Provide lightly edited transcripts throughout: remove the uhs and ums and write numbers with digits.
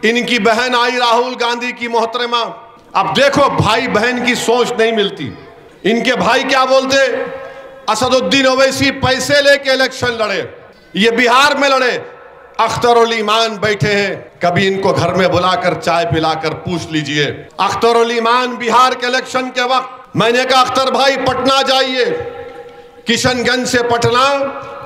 इनकी बहन आई राहुल गांधी की मोहतरमा। अब देखो भाई बहन की सोच नहीं मिलती। इनके भाई क्या बोलते, असदुद्दीन ओवैसी पैसे लेके इलेक्शन लड़े, ये बिहार में लड़े, अख्तरुल ईमान बैठे हैं, कभी इनको घर में बुलाकर चाय पिलाकर पूछ लीजिए। अख्तरुल ईमान बिहार के इलेक्शन के वक्त मैंने कहा अख्तर भाई पटना जाइए, किशनगंज से पटना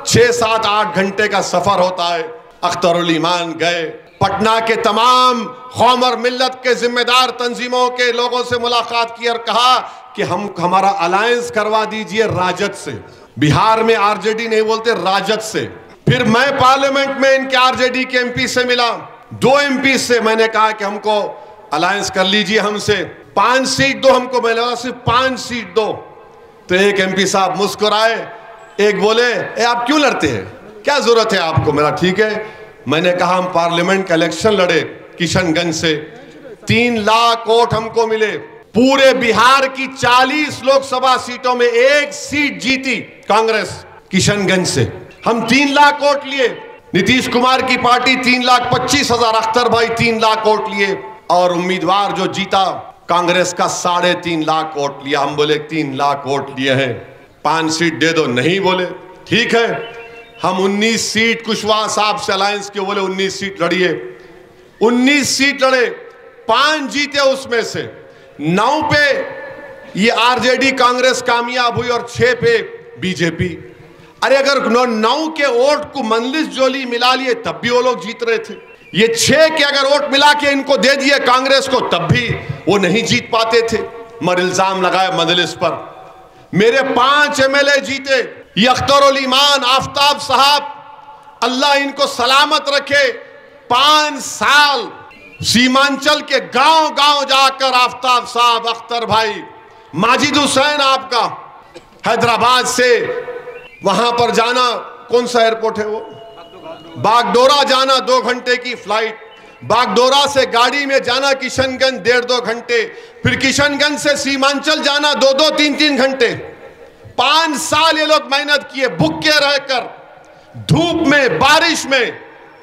6, 7, 8 घंटे का सफर होता है। अख्तरुल ईमान गए, पटना के तमाम कौम और मिल्लत के जिम्मेदार तंजीमों के लोगों से मुलाकात की और कहा कि हमारा अलायंस करवा दीजिए राजद से। बिहार में आरजेडी नहीं बोलते, राजद से। फिर मैं पार्लियामेंट में इनके आरजेडी के एमपी से मिला, 2 एमपी से। मैंने कहा कि हमको अलायंस कर लीजिए हमसे, 5 सीट दो हमको। मैंने सिर्फ 5 सीट दो। तो एक एमपी साहब मुस्कुराए, एक बोले आप क्यों लड़ते हैं, क्या जरूरत है आपको मेरा। ठीक है, मैंने कहा हम पार्लियामेंट का इलेक्शन लड़े किशनगंज से, 3 लाख वोट हमको मिले। पूरे बिहार की 40 लोकसभा सीटों में 1 सीट जीती कांग्रेस किशनगंज से। हम 3 लाख वोट लिए। नीतीश कुमार की पार्टी 3,25,000, अख्तर भाई 3 लाख वोट लिए। और उम्मीदवार जो जीता कांग्रेस का 3.5 लाख वोट लिया। हम बोले 3 लाख वोट लिए हैं, 5 सीट दे दो। नहीं बोले ठीक है, हम 19 सीट कुशवाहा साहब से अलायंस के, बोले 19 सीट लड़िए। 19 सीट लड़े, 5 जीते, उसमें से 9 पे ये आरजेडी कांग्रेस कामयाब हुई और 6 पे बीजेपी। अरे अगर 9 के वोट को मंदलिस जोली मिला लिए तब भी वो लोग जीत रहे थे। ये 6 के अगर वोट मिला के इनको दे दिए कांग्रेस को तब भी वो नहीं जीत पाते थे। मगर इल्जाम लगाया मंदलिस पर। मेरे 5 एमएलए जीते। ये अख्तरुल ईमान आफ्ताब साहब, अल्लाह इनको सलामत रखे, 5 साल सीमांचल के गांव गांव जाकर आफ्ताब साहब, अख्तर भाई, माजिद हुसैन आपका हैदराबाद से वहां पर जाना, कौन सा एयरपोर्ट है वो, बागडोरा जाना 2 घंटे की फ्लाइट, बागडोरा से गाड़ी में जाना किशनगंज 1.5-2 घंटे, फिर किशनगंज से सीमांचल जाना 2-2, 3-3 घंटे। 5 साल ये लोग मेहनत किए, भूखे रहकर, धूप में, बारिश में,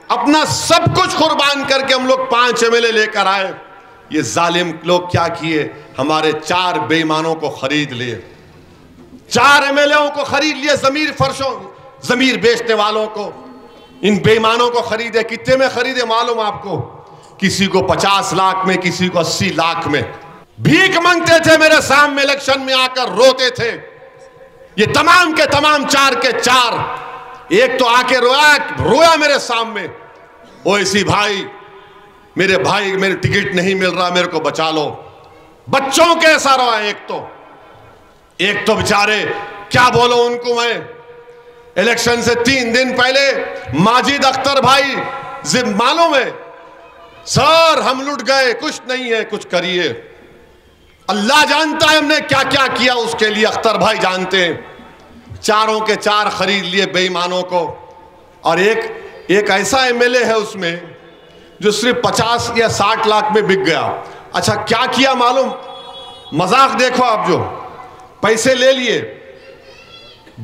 अपना सब कुछ कुर्बान करके हम लोग 5 एमएलए लेकर आए। ये जालिम लोग क्या किए, हमारे 4 बेईमानों को खरीद लिए, 4 एमएलए को खरीद लिए, जमीर फर्शों, जमीर बेचने वालों को, इन बेईमानों को खरीदे। कितने में खरीदे मालूम आपको? किसी को 50 लाख में, किसी को 80 लाख में। भीख मांगते थे मेरे सामने, इलेक्शन में आकर रोते थे। ये तमाम के तमाम 4 के 4। एक तो आके रोया मेरे सामने, ओवैसी भाई, मेरे भाई, मेरे टिकट नहीं मिल रहा, मेरे को बचा लो। बच्चों के ऐसा रोया। एक तो बेचारे, क्या बोलो उनको मैं। इलेक्शन से 3 दिन पहले माजिद अख्तर भाई, मालूम है सर हम लुट गए, कुछ नहीं है, कुछ करिए। अल्लाह जानता है हमने क्या क्या किया उसके लिए, अख्तर भाई जानते हैं। 4 के 4 खरीद लिए बेईमानों को। और एक ऐसा एमएलए है उसमें जो सिर्फ 50 या 60 लाख में बिक गया। अच्छा क्या किया मालूम? मजाक देखो आप, जो पैसे ले लिए,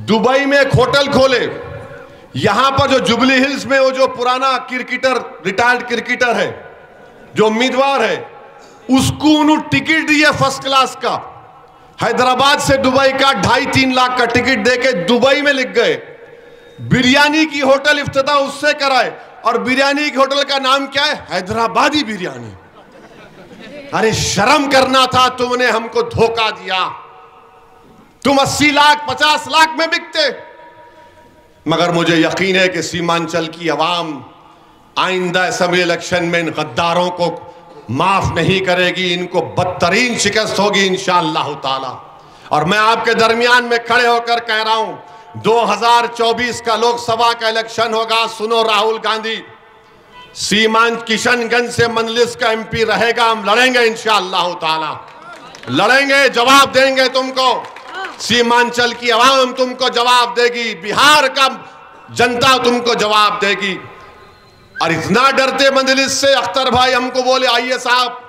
दुबई में एक होटल खोले। यहां पर जो जुबली हिल्स में वो जो पुराना क्रिकेटर, रिटायर्ड क्रिकेटर है, जो उम्मीदवार है, उसको उन्होंने टिकट दिया फर्स्ट क्लास का। हैदराबाद से दुबई का 2.5-3 लाख का टिकट देके दुबई में लिख गए। बिरयानी की होटल इफ्तिताह उससे कराए, और बिरयानी की होटल का नाम क्या है? हैदराबादी बिरयानी। अरे शर्म करना था, तुमने हमको धोखा दिया। तुम 80 लाख 50 लाख में बिकते। मगर मुझे यकीन है कि सीमांचल की आवाम आइंदा असेंबली इलेक्शन में इन गद्दारों को माफ नहीं करेगी, इनको बदतरीन शिकस्त होगी इंशाअल्लाह ताला। और मैं आपके दरमियान में खड़े होकर कह रहा हूं, 2024 का लोकसभा का इलेक्शन होगा। सुनो राहुल गांधी, सीमांत किशनगंज से मंदलिस का एमपी रहेगा, हम लड़ेंगे इंशाअल्लाह ताला, लड़ेंगे, जवाब देंगे तुमको। सीमांचल की आवाम तुमको जवाब देगी, बिहार का जनता तुमको जवाब देगी। और इतना डरते मंदलिस से, अख्तर भाई हमको बोले आइए साहब,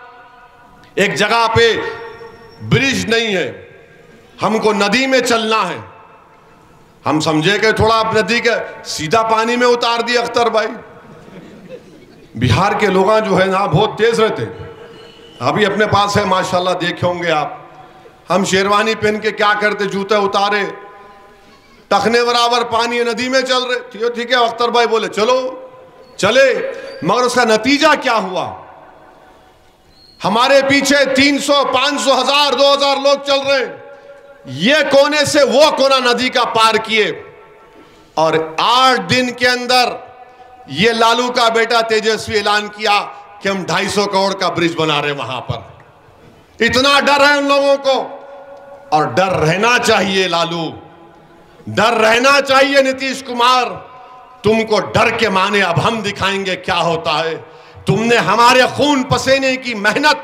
एक जगह पे ब्रिज नहीं है, हमको नदी में चलना है। हम समझे कि थोड़ा नदी के सीधा पानी में उतार दिए अख्तर भाई। बिहार के लोग जो है ना बहुत तेज रहते, अभी अपने पास है माशाल्लाह, देखे होंगे आप। हम शेरवानी पहन के क्या करते, जूते उतारे, टखने बराबर पानी नदी में चल रहे। ठीक है अख्तर भाई बोले चलो चले, मगर उसका नतीजा क्या हुआ? हमारे पीछे 300, 500, 1000, 2000 लोग चल रहे हैं। ये कोने से वो कोना नदी का पार किए और 8 दिन के अंदर ये लालू का बेटा तेजस्वी ऐलान किया कि हम 250 करोड़ का ब्रिज बना रहे वहां पर। इतना डर है उन लोगों को, और डर रहना चाहिए लालू, डर रहना चाहिए नीतीश कुमार। तुमको डर के माने अब हम दिखाएंगे क्या होता है। तुमने हमारे खून पसीने की मेहनत,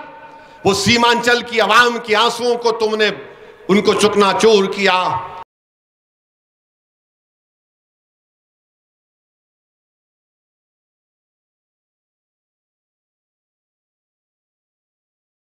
वो सीमांचल की आवाम के आंसुओं को तुमने उनको चुकनाचूर किया।